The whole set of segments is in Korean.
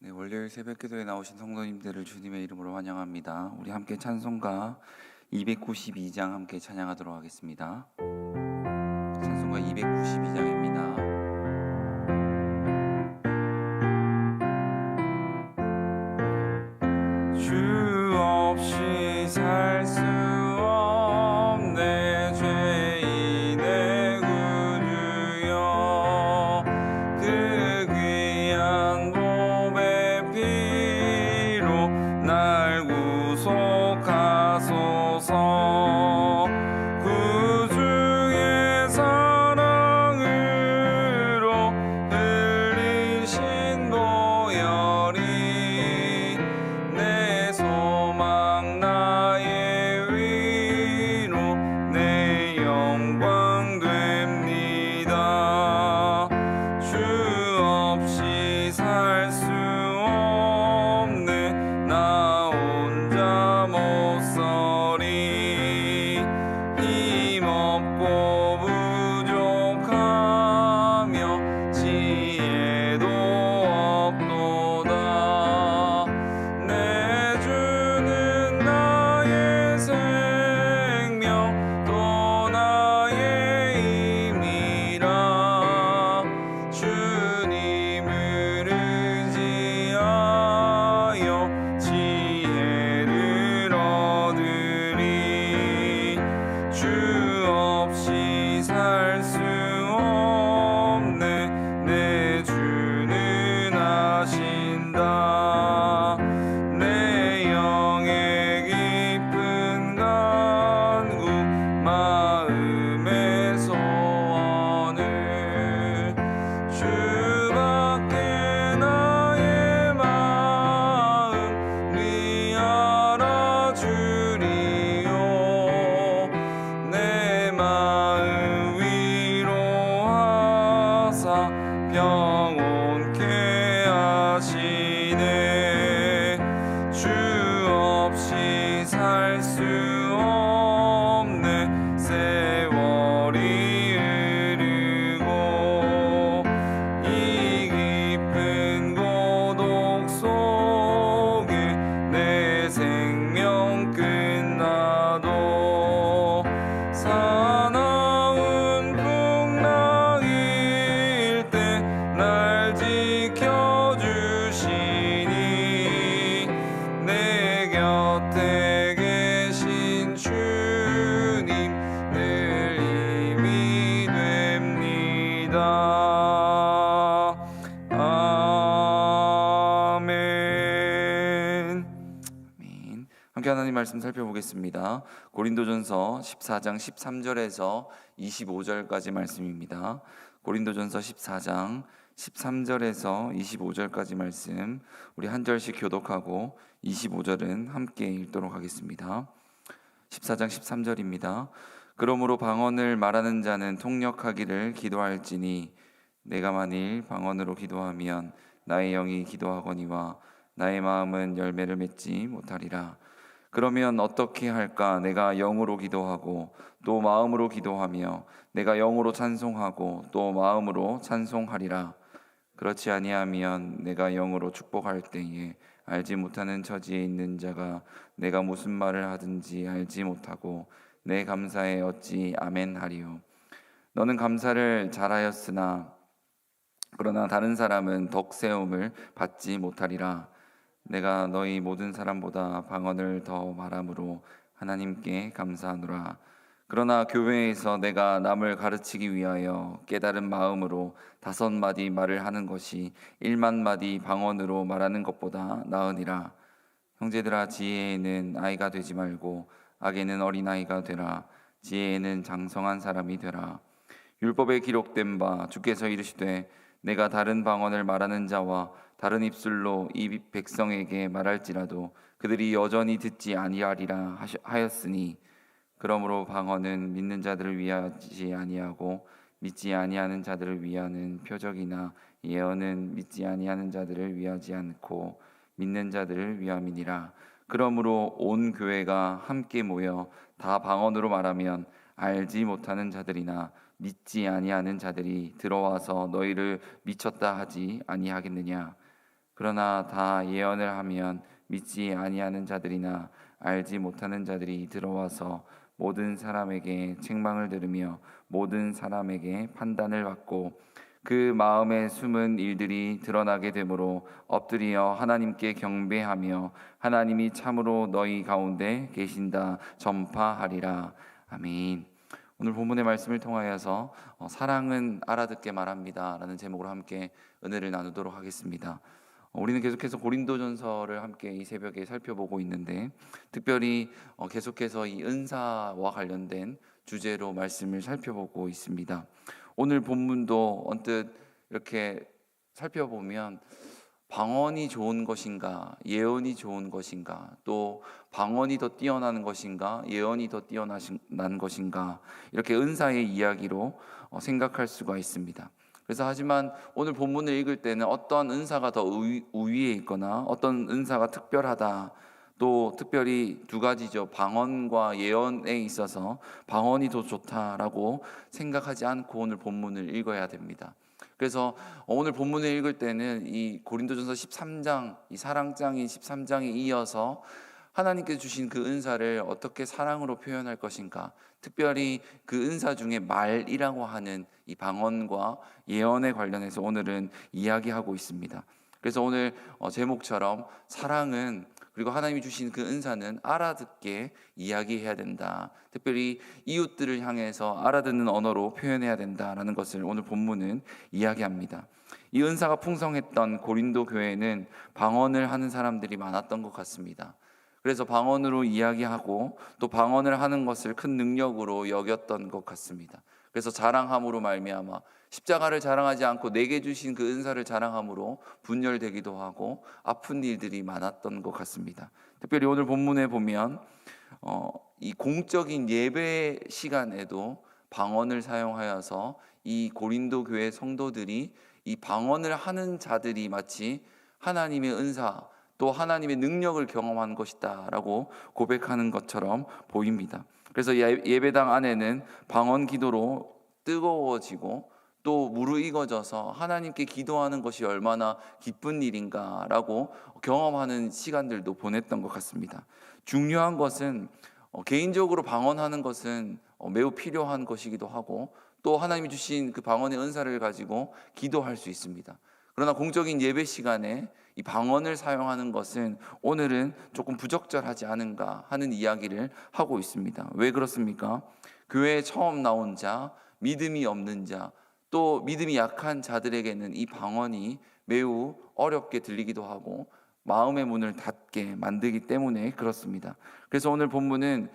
네, 월요일 새벽기도에 나오신 성도님들을 주님의 이름으로 환영합니다. 우리 함께 찬송가 292장 함께 찬양하도록 하겠습니다. 찬송가 292장입니다. 주 없이 살 수 없네 죄인의 구주여, 그 귀한 보배 피로 날 구속하소서. 구주의 사랑으로 흘리신 보혈이 내 소망 나의 위로 내 영광 됩니다. 주 없이 살 수 없네 나 혼자 못 서리. 힘없고 부족하며 지혜도 없도다. 내 주는 나의 생명 또 나의 힘이라. 주님을 의지하여 지혜를 얻으리. 주 없이 살 수 없네 내 주는 아신다. 내 영의 깊은 간구 마음의 소원을 주밖에 나의 마음 위 알아주리요. 내 마음 위로하사 평온케 하시네. 주 없이 살 수 없네 세월이 흐르고 이 깊은 고독 속에 내 생명 끝나도 사나운 풍랑일 때 날 지켜주시니. 내 곁에 계신 주님 늘 힘이 됩니다. 아멘. 아멘. 함께 하나님 말씀 살펴보겠습니다. 고린도전서 14장 13절에서 25절까지 말씀입니다. 고린도전서 14장 13절에서 25절까지 말씀 우리 한 절씩 교독하고 25절은 함께 읽도록 하겠습니다. 14장 13절입니다. 그러므로 방언을 말하는 자는 통역하기를 기도할지니 내가 만일 방언으로 기도하면 나의 영이 기도하거니와 나의 마음은 열매를 맺지 못하리라. 그러면 어떻게 할까? 내가 영으로 기도하고 또 마음으로 기도하며 내가 영으로 찬송하고 또 마음으로 찬송하리라. 그렇지 아니하면 내가 영으로 축복할 때에 알지 못하는 처지에 있는 자가 내가 무슨 말을 하든지 알지 못하고 내 감사에 어찌 아멘 하리요. 너는 감사를 잘하였으나 그러나 다른 사람은 덕세움을 받지 못하리라. 내가 너희 모든 사람보다 방언을 더 말함으로 하나님께 감사하노라. 그러나 교회에서 내가 남을 가르치기 위하여 깨달은 마음으로 5마디 말을 하는 것이 1만마디 방언으로 말하는 것보다 나으니라. 형제들아, 지혜에는 아이가 되지 말고 악에는 어린아이가 되라. 지혜에는 장성한 사람이 되라. 율법에 기록된 바 주께서 이르시되 내가 다른 방언을 말하는 자와 다른 입술로 이 백성에게 말할지라도 그들이 여전히 듣지 아니하리라 하였으니. 그러므로 방언은 믿는 자들을 위하지 아니하고 믿지 아니하는 자들을 위하는 표적이나 예언은 믿지 아니하는 자들을 위하지 않고 믿는 자들을 위함이니라. 그러므로 온 교회가 함께 모여 다 방언으로 말하면 알지 못하는 자들이나 믿지 아니하는 자들이 들어와서 너희를 미쳤다 하지 아니하겠느냐. 그러나 다 예언을 하면 믿지 아니하는 자들이나 알지 못하는 자들이 들어와서 모든 사람에게 책망을 들으며 모든 사람에게 판단을 받고 그 마음에 숨은 일들이 드러나게 되므로 엎드려 하나님께 경배하며 하나님이 참으로 너희 가운데 계신다 전파하리라. 아멘. 오늘 본문의 말씀을 통하여서 사랑은 알아듣게 말합니다 라는 제목으로 함께 은혜를 나누도록 하겠습니다. 우리는 계속해서 고린도전서를 함께 이 새벽에 살펴보고 있는데, 특별히 계속해서 이 은사와 관련된 주제로 말씀을 살펴보고 있습니다. 오늘 본문도 언뜻 이렇게 살펴보면 방언이 좋은 것인가, 예언이 좋은 것인가, 또 방언이 더 뛰어나는 것인가, 예언이 더 뛰어난 것인가, 이렇게 은사의 이야기로 생각할 수가 있습니다. 그래서 하지만 오늘 본문을 읽을 때는 어떤 은사가 더 우위에 있거나 어떤 은사가 특별하다, 또 특별히 두 가지죠. 방언과 예언에 있어서 방언이 더 좋다라고 생각하지 않고 오늘 본문을 읽어야 됩니다. 그래서 오늘 본문을 읽을 때는 이 고린도전서 13장, 이 사랑장인 13장에 이어서 하나님께서 주신 그 은사를 어떻게 사랑으로 표현할 것인가, 특별히 그 은사 중에 말이라고 하는 이 방언과 예언에 관련해서 오늘은 이야기하고 있습니다. 그래서 오늘 제목처럼 사랑은, 그리고 하나님이 주신 그 은사는 알아듣게 이야기해야 된다, 특별히 이웃들을 향해서 알아듣는 언어로 표현해야 된다라는 것을 오늘 본문은 이야기합니다. 이 은사가 풍성했던 고린도 교회는 방언을 하는 사람들이 많았던 것 같습니다. 그래서 방언으로 이야기하고 또 방언을 하는 것을 큰 능력으로 여겼던 것 같습니다. 그래서 자랑함으로 말미암아 십자가를 자랑하지 않고 내게 주신 그 은사를 자랑함으로 분열되기도 하고 아픈 일들이 많았던 것 같습니다. 특별히 오늘 본문에 보면 이 공적인 예배 시간에도 방언을 사용하여서 이 고린도 교회 성도들이 이 방언을 하는 자들이 마치 하나님의 은사, 또 하나님의 능력을 경험한 것이다 라고 고백하는 것처럼 보입니다. 그래서 예배당 안에는 방언 기도로 뜨거워지고 또 무르익어져서 하나님께 기도하는 것이 얼마나 기쁜 일인가 라고 경험하는 시간들도 보냈던 것 같습니다. 중요한 것은 개인적으로 방언하는 것은 매우 필요한 것이기도 하고, 또 하나님이 주신 그 방언의 은사를 가지고 기도할 수 있습니다. 그러나 공적인 예배 시간에 이 방언을 사용하는 것은 오늘은 조금 부적절하지 않은가 하는 이야기를 하고 있습니다. 왜 그렇습니까? 교회에 처음 나온 자, 믿음이 없는 자, 또 믿음이 약한 자들에게는 이 방언이 매우 어렵게 들리기도 하고 마음의 문을 닫게 만들기 때문에 그렇습니다. 그래서 오늘 본문은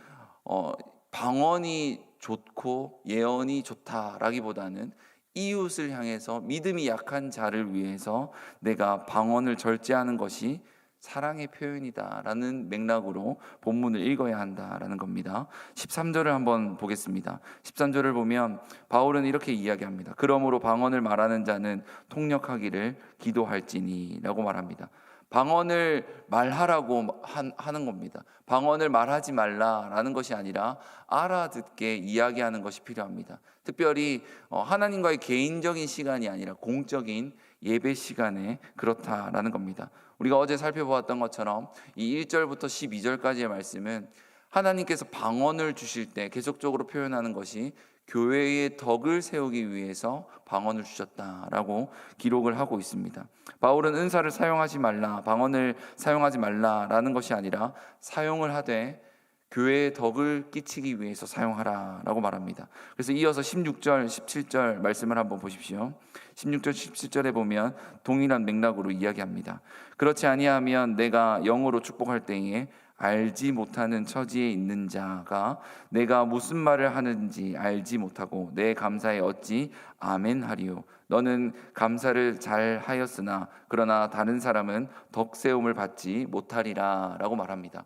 방언이 좋고 예언이 좋다라기보다는 이웃을 향해서 믿음이 약한 자를 위해서 내가 방언을 절제하는 것이 사랑의 표현이다라는 맥락으로 본문을 읽어야 한다라는 겁니다. 13절을 한번 보겠습니다. 13절을 보면 바울은 이렇게 이야기합니다. 그러므로 방언을 말하는 자는 통역하기를 기도할지니 라고 말합니다. 방언을 말하라고 하는 겁니다. 방언을 말하지 말라라는 것이 아니라 알아듣게 이야기하는 것이 필요합니다. 특별히 하나님과의 개인적인 시간이 아니라 공적인 예배 시간에 그렇다라는 겁니다. 우리가 어제 살펴보았던 것처럼 이 1절부터 12절까지의 말씀은 하나님께서 방언을 주실 때 계속적으로 표현하는 것이 교회의 덕을 세우기 위해서 방언을 주셨다라고 기록을 하고 있습니다. 바울은 은사를 사용하지 말라, 방언을 사용하지 말라라는 것이 아니라 사용을 하되 교회의 덕을 끼치기 위해서 사용하라라고 말합니다. 그래서 이어서 16절, 17절 말씀을 한번 보십시오. 16절, 17절에 보면 동일한 맥락으로 이야기합니다. 그렇지 아니하면 내가 영으로 축복할 때에 알지 못하는 처지에 있는 자가 내가 무슨 말을 하는지 알지 못하고 내 감사에 어찌 아멘 하리요. 너는 감사를 잘 하였으나 그러나 다른 사람은 덕세움을 받지 못하리라 라고 말합니다.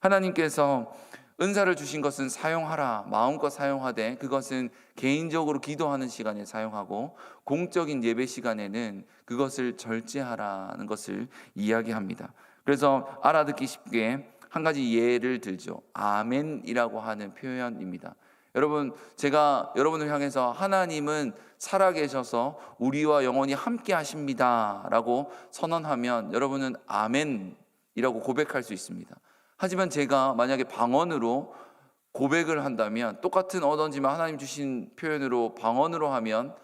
하나님께서 은사를 주신 것은 사용하라, 마음껏 사용하되 그것은 개인적으로 기도하는 시간에 사용하고 공적인 예배 시간에는 그것을 절제하라는 것을 이야기합니다. 그래서 알아듣기 쉽게 한 가지 예를 들죠. 아멘이라고 하는 표현입니다. 여러분, 제가 여러분을 향해서 하나님은 살아계셔서 우리와 영원히 함께 하십니다 라고 선언하면 여러분은 아멘이라고 고백할 수 있습니다. 하지만 제가 만약에 방언으로 고백을 한다면, 똑같은 언어지만 하나님 주신 표현으로 방언으로 하면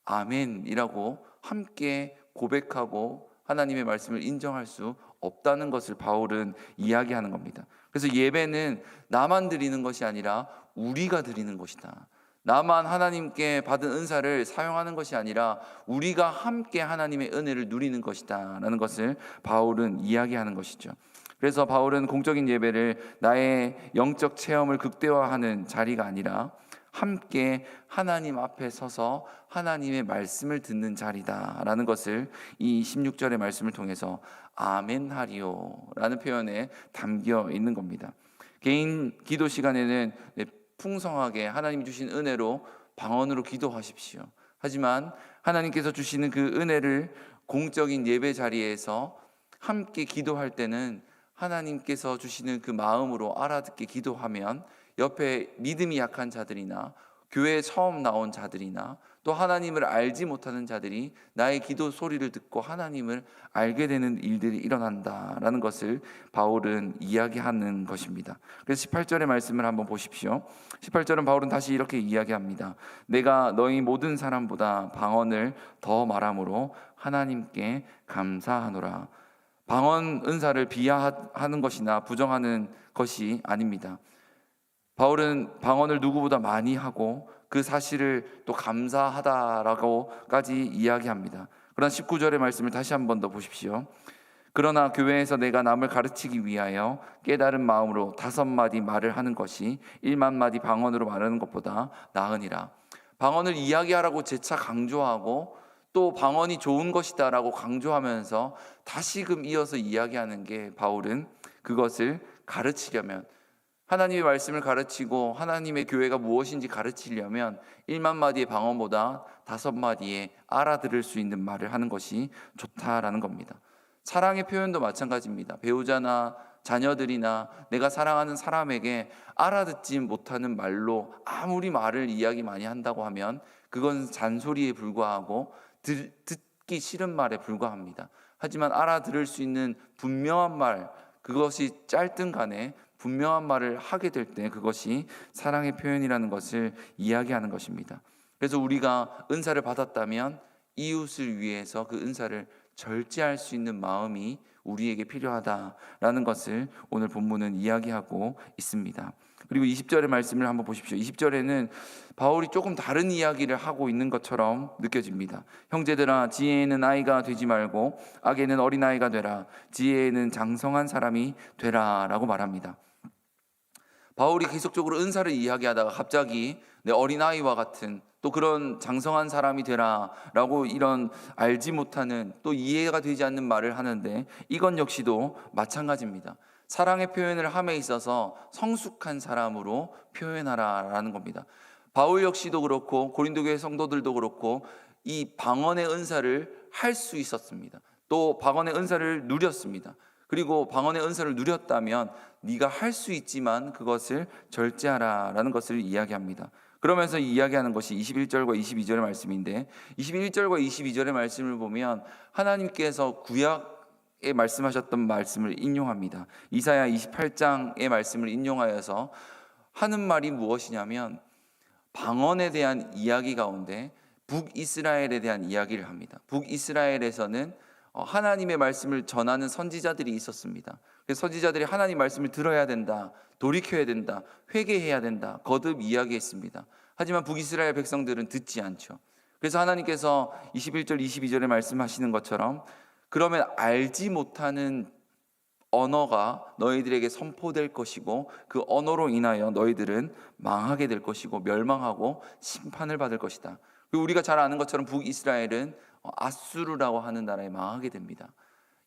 아멘이라고 함께 고백하고 하나님의 말씀을 인정할 수 없다는 것을 바울은 이야기하는 겁니다. 그래서 예배는 나만 드리는 것이 아니라 우리가 드리는 것이다. 나만 하나님께 받은 은사를 사용하는 것이 아니라 우리가 함께 하나님의 은혜를 누리는 것이다 라는 것을 바울은 이야기하는 것이죠. 그래서 바울은 공적인 예배를 나의 영적 체험을 극대화하는 자리가 아니라 함께 하나님 앞에 서서 하나님의 말씀을 듣는 자리다라는 것을 이 16절의 말씀을 통해서 아멘하리오라는 표현에 담겨 있는 겁니다. 개인 기도 시간에는 풍성하게 하나님 주신 은혜로 방언으로 기도하십시오. 하지만 하나님께서 주시는 그 은혜를 공적인 예배 자리에서 함께 기도할 때는 하나님께서 주시는 그 마음으로 알아듣게 기도하면 옆에 믿음이 약한 자들이나 교회에 처음 나온 자들이나 또 하나님을 알지 못하는 자들이 나의 기도 소리를 듣고 하나님을 알게 되는 일들이 일어난다라는 것을 바울은 이야기하는 것입니다. 그래서 18절의 말씀을 한번 보십시오. 18절은 바울은 다시 이렇게 이야기합니다. 내가 너희 모든 사람보다 방언을 더 말함으로 하나님께 감사하노라. 방언 은사를 비하하는 것이나 부정하는 것이 아닙니다. 바울은 방언을 누구보다 많이 하고 그 사실을 또 감사하다라고까지 이야기합니다. 그러나 19절의 말씀을 다시 한 번 더 보십시오. 그러나 교회에서 내가 남을 가르치기 위하여 깨달은 마음으로 5마디 말을 하는 것이 1만 마디 방언으로 말하는 것보다 나으니라. 방언을 이야기하라고 재차 강조하고 또 방언이 좋은 것이다라고 강조하면서 다시금 이어서 이야기하는 게, 바울은 그것을 가르치려면, 하나님의 말씀을 가르치고 하나님의 교회가 무엇인지 가르치려면 1만 마디의 방언보다 5마디의 알아들을 수 있는 말을 하는 것이 좋다라는 겁니다. 사랑의 표현도 마찬가지입니다. 배우자나 자녀들이나 내가 사랑하는 사람에게 알아듣지 못하는 말로 아무리 말을 이야기 많이 한다고 하면 그건 잔소리에 불과하고 듣기 싫은 말에 불과합니다. 하지만 알아들을 수 있는 분명한 말, 그것이 짧든 간에 분명한 말을 하게 될 때 그것이 사랑의 표현이라는 것을 이야기하는 것입니다. 그래서 우리가 은사를 받았다면 이웃을 위해서 그 은사를 절제할 수 있는 마음이 우리에게 필요하다라는 것을 오늘 본문은 이야기하고 있습니다. 그리고 20절의 말씀을 한번 보십시오. 20절에는 바울이 조금 다른 이야기를 하고 있는 것처럼 느껴집니다. 형제들아, 지혜에는 아이가 되지 말고 악에는 어린아이가 되라. 지혜에는 장성한 사람이 되라 라고 말합니다. 바울이 계속적으로 은사를 이야기하다가 갑자기 내 어린아이와 같은 또 그런 장성한 사람이 되라 라고 이런 알지 못하는 또 이해가 되지 않는 말을 하는데, 이건 역시도 마찬가지입니다. 사랑의 표현을 함에 있어서 성숙한 사람으로 표현하라 라는 겁니다. 바울 역시도 그렇고 고린도 교회 성도들도 그렇고 이 방언의 은사를 할 수 있었습니다. 또 방언의 은사를 누렸습니다. 그리고 방언의 은사를 누렸다면 네가 할 수 있지만 그것을 절제하라 라는 것을 이야기합니다. 그러면서 이야기하는 것이 21절과 22절의 말씀인데, 21절과 22절의 말씀을 보면 하나님께서 구약에 말씀하셨던 말씀을 인용합니다. 이사야 28장의 말씀을 인용하여서 하는 말이 무엇이냐면 방언에 대한 이야기 가운데 북이스라엘에 대한 이야기를 합니다. 북이스라엘에서는 하나님의 말씀을 전하는 선지자들이 있었습니다. 그래서 선지자들이 하나님 말씀을 들어야 된다, 돌이켜야 된다, 회개해야 된다 거듭 이야기했습니다. 하지만 북이스라엘 백성들은 듣지 않죠. 그래서 하나님께서 21절 22절에 말씀하시는 것처럼 그러면 알지 못하는 언어가 너희들에게 선포될 것이고 그 언어로 인하여 너희들은 망하게 될 것이고 멸망하고 심판을 받을 것이다. 그리고 우리가 잘 아는 것처럼 북이스라엘은 아수르라고 하는 나라에 망하게 됩니다.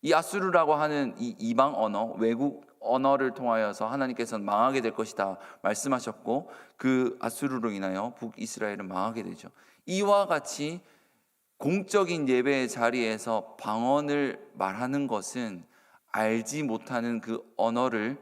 이 아수르라고 하는 이 이방 언어, 외국 언어를 통하여서 하나님께서는 망하게 될 것이다 말씀하셨고 그 아수르로 인하여 북이스라엘은 망하게 되죠. 이와 같이 공적인 예배의 자리에서 방언을 말하는 것은 알지 못하는 그 언어를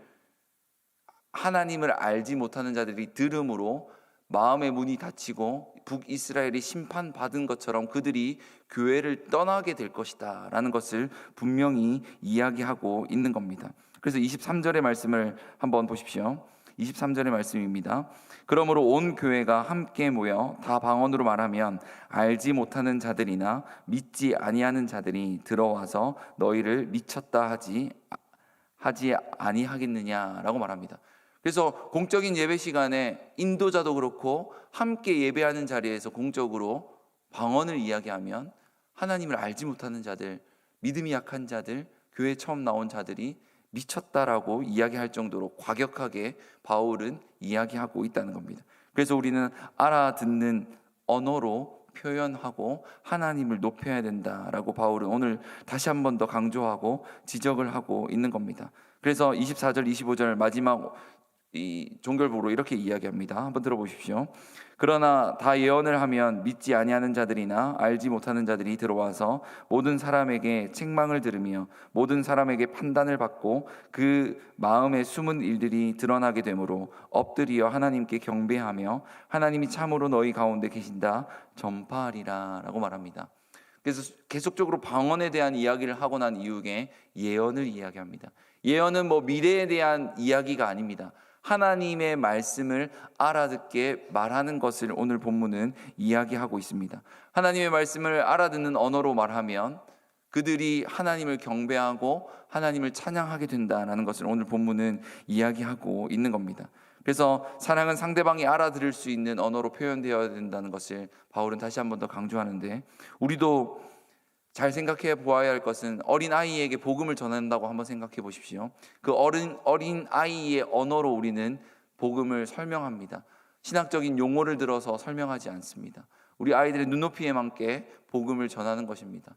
하나님을 알지 못하는 자들이 들음으로 마음의 문이 닫히고 북이스라엘이 심판받은 것처럼 그들이 교회를 떠나게 될 것이다 라는 것을 분명히 이야기하고 있는 겁니다. 그래서 23절의 말씀을 한번 보십시오. 23절의 말씀입니다. 그러므로 온 교회가 함께 모여 다 방언으로 말하면 알지 못하는 자들이나 믿지 아니하는 자들이 들어와서 너희를 미쳤다 하지 아니하겠느냐라고 말합니다. 그래서 공적인 예배 시간에 인도자도 그렇고 함께 예배하는 자리에서 공적으로 방언을 이야기하면 하나님을 알지 못하는 자들, 믿음이 약한 자들, 교회에 처음 나온 자들이 미쳤다라고 이야기할 정도로 과격하게 바울은 이야기하고 있다는 겁니다. 그래서 우리는 알아듣는 언어로 표현하고 하나님을 높여야 된다라고 바울은 오늘 다시 한 번 더 강조하고 지적을 하고 있는 겁니다. 그래서 24절, 25절 마지막 이 종결부로 이렇게 이야기합니다. 한번 들어보십시오. 그러나 다 예언을 하면 믿지 아니하는 자들이나 알지 못하는 자들이 들어와서 모든 사람에게 책망을 들으며 모든 사람에게 판단을 받고 그 마음의 숨은 일들이 드러나게 되므로 엎드려 하나님께 경배하며 하나님이 참으로 너희 가운데 계신다 전파하리라 라고 말합니다. 그래서 계속적으로 방언에 대한 이야기를 하고 난 이후에 예언을 이야기합니다. 예언은 미래에 대한 이야기가 아닙니다. 하나님의 말씀을 알아듣게 말하는 것을 오늘 본문은 이야기하고 있습니다. 하나님의 말씀을 알아듣는 언어로 말하면 그들이 하나님을 경배하고 하나님을 찬양하게 된다는 것을 오늘 본문은 이야기하고 있는 겁니다. 그래서 사랑은 상대방이 알아들을 수 있는 언어로 표현되어야 된다는 것을 바울은 다시 한 번 더 강조하는데, 우리도 잘 생각해 보아야 할 것은 어린 아이에게 복음을 전한다고 한번 생각해 보십시오. 그 어린 아이의 언어로 우리는 복음을 설명합니다. 신학적인 용어를 들어서 설명하지 않습니다. 우리 아이들의 눈높이에 맞게 복음을 전하는 것입니다.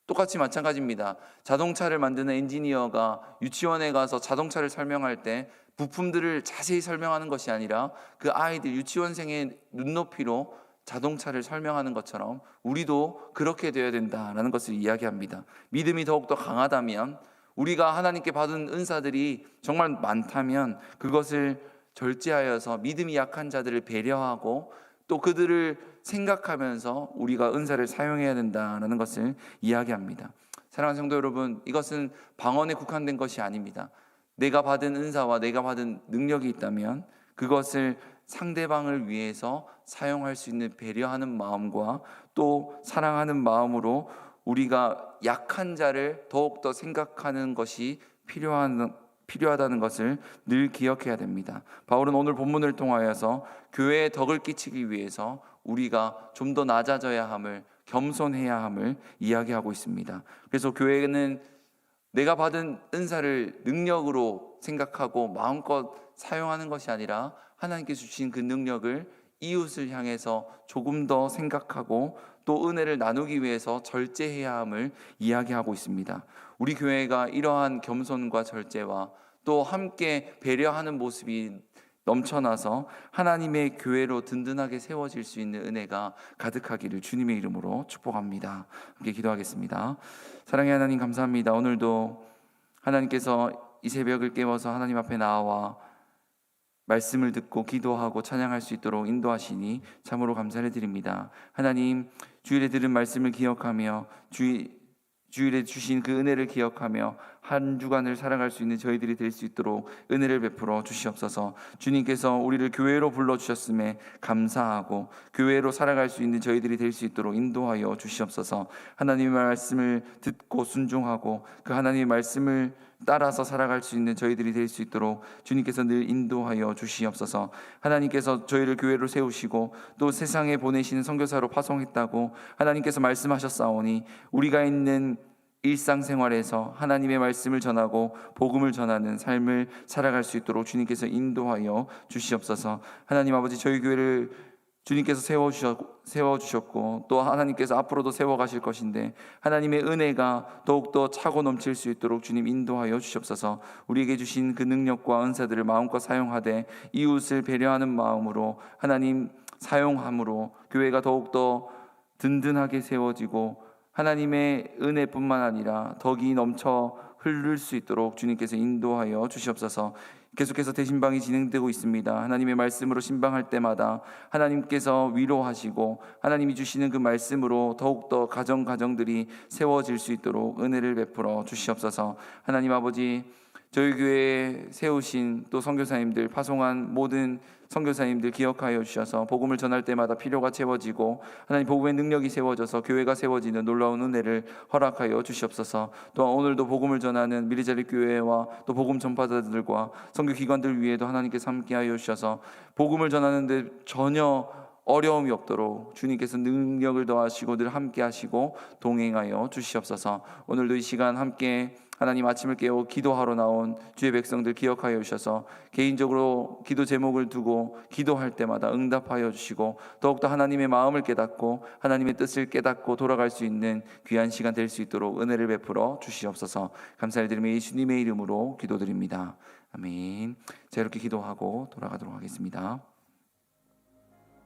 똑같이 마찬가지입니다. 자동차를 만드는 엔지니어가 유치원에 가서 자동차를 설명할 때 부품들을 자세히 설명하는 것이 아니라 그 아이들 유치원생의 눈높이로 자동차를 설명하는 것처럼 우리도 그렇게 되어야 된다라는 것을 이야기합니다. 믿음이 더욱더 강하다면, 우리가 하나님께 받은 은사들이 정말 많다면 그것을 절제하여서 믿음이 약한 자들을 배려하고 또 그들을 생각하면서 우리가 은사를 사용해야 된다는 것을 이야기합니다. 사랑하는 성도 여러분, 이것은 방언에 국한된 것이 아닙니다. 내가 받은 은사와 내가 받은 능력이 있다면 그것을 상대방을 위해서 사용할 수 있는 배려하는 마음과 또 사랑하는 마음으로 우리가 약한 자를 더욱더 생각하는 것이 필요하다는 것을 늘 기억해야 됩니다. 바울은 오늘 본문을 통하여서 교회에 덕을 끼치기 위해서 우리가 좀 더 낮아져야 함을, 겸손해야 함을 이야기하고 있습니다. 그래서 교회는 내가 받은 은사를 능력으로 생각하고 마음껏 사용하는 것이 아니라 하나님께 주신 그 능력을 이웃을 향해서 조금 더 생각하고 또 은혜를 나누기 위해서 절제해야 함을 이야기하고 있습니다. 우리 교회가 이러한 겸손과 절제와 또 함께 배려하는 모습이 넘쳐나서 하나님의 교회로 든든하게 세워질 수 있는 은혜가 가득하기를 주님의 이름으로 축복합니다. 함께 기도하겠습니다. 사랑의 하나님, 감사합니다. 오늘도 하나님께서 이 새벽을 깨워서 하나님 앞에 나와 말씀을 듣고 기도하고 찬양할 수 있도록 인도하시니 참으로 감사를 드립니다. 하나님, 주일에 들은 말씀을 기억하며 주일에 주신 그 은혜를 기억하며 한 주간을 살아갈 수 있는 저희들이 될 수 있도록 은혜를 베풀어 주시옵소서. 주님께서 우리를 교회로 불러주셨음에 감사하고 교회로 살아갈 수 있는 저희들이 될 수 있도록 인도하여 주시옵소서. 하나님의 말씀을 듣고 순종하고 그 하나님의 말씀을 따라서 살아갈 수 있는 저희들이 될 수 있도록 주님께서 늘 인도하여 주시옵소서. 하나님께서 저희를 교회로 세우시고 또 세상에 보내시는 선교사로 파송했다고 하나님께서 말씀하셨사오니 우리가 있는 일상생활에서 하나님의 말씀을 전하고 복음을 전하는 삶을 살아갈 수 있도록 주님께서 인도하여 주시옵소서. 하나님 아버지, 저희 교회를 주님께서 세워주셨고 또 하나님께서 앞으로도 세워가실 것인데 하나님의 은혜가 더욱더 차고 넘칠 수 있도록 주님 인도하여 주시옵소서. 우리에게 주신 그 능력과 은사들을 마음껏 사용하되 이웃을 배려하는 마음으로 하나님 사용함으로 교회가 더욱더 든든하게 세워지고 하나님의 은혜뿐만 아니라 덕이 넘쳐 흐를 수 있도록 주님께서 인도하여 주시옵소서. 계속해서 대신방이 진행되고 있습니다. 하나님의 말씀으로 신방할 때마다 하나님께서 위로하시고 하나님이 주시는 그 말씀으로 더욱더 가정들이 세워질 수 있도록 은혜를 베풀어 주시옵소서. 하나님 아버지, 저희 교회에 세우신 또 선교사님들, 파송한 모든 선교사님들 기억하여 주셔서 복음을 전할 때마다 필요가 채워지고 하나님 복음의 능력이 세워져서 교회가 세워지는 놀라운 은혜를 허락하여 주시옵소서. 또한 오늘도 복음을 전하는 미리자리 교회와 또 복음 전파자들과 선교기관들 위에도 하나님께서 함께하여 주셔서 복음을 전하는데 전혀 어려움이 없도록 주님께서 능력을 더하시고 늘 함께 하시고 동행하여 주시옵소서. 오늘도 이 시간 함께 하나님 아침을 깨워 기도하러 나온 주의 백성들 기억하여 주셔서 개인적으로 기도 제목을 두고 기도할 때마다 응답하여 주시고 더욱더 하나님의 마음을 깨닫고 하나님의 뜻을 깨닫고 돌아갈 수 있는 귀한 시간 될 수 있도록 은혜를 베풀어 주시옵소서. 감사를 드리며 예수님의 이름으로 기도드립니다. 아멘. 자, 이렇게 기도하고 돌아가도록 하겠습니다.